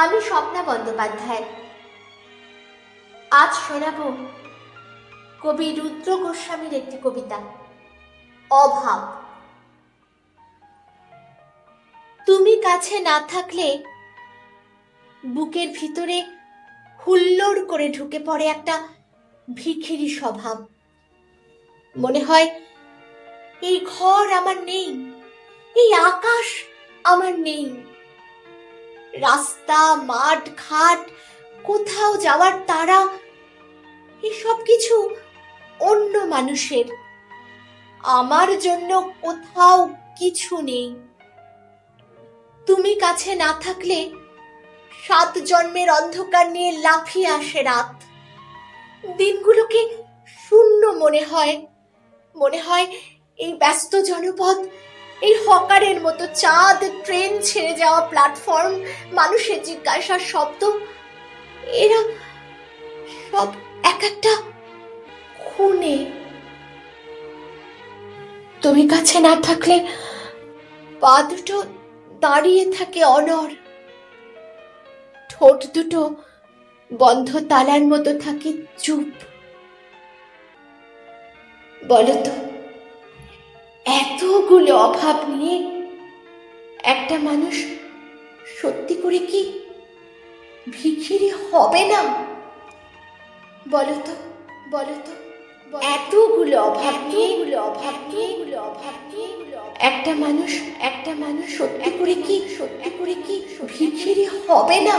আমি স্বপ্না বন্দ্যোপাধ্যায়। আজ শোনাব কবি রুদ্র গোস্বামীর একটি কবিতা, অভাব। তুমি কাছে না থাকলে বুকের ভিতরে হুল্লোড় করে ঢুকে পড়ে একটা ভিখিরি স্বভাব। মনে হয় এই ঘর আমার নেই, এই আকাশ আমার নেই। রাস্তা, মাঠ, ঘাট, কোথাও যাওয়ার তারা, এসব কিছু অন্য মানুষের। আমার জন্য কোথাও কিছু নেই। তুমি কাছে না থাকলে 7 জন্মের অন্ধকার নিয়ে লাফিয়ে আসে রাত। দিনগুলোকে শূন্য মনে হয়। মনে হয় এই ব্যস্ত জনপদ, এই হকারের মতো চাঁদ, ট্রেন ছেড়ে যাওয়া প্ল্যাটফর্ম, মানুষের জিজ্ঞাসার শব্দ, এরা সব এক একটা খুনে। তুমি কাছে না থাকলে পা দুটো দাঁড়িয়ে থাকে অনড়, ঠোঁট দুটো বন্ধ তালার মতো থাকে চুপ। বলতো, এতগুলো অভাব নিয়ে একটা মানুষ সত্যি করে কি ভিখিরি হবে না? বলতো, এতগুলো অভাব নিয়ে একটা মানুষ সত্যি করে কি ভিখিরি হবে না?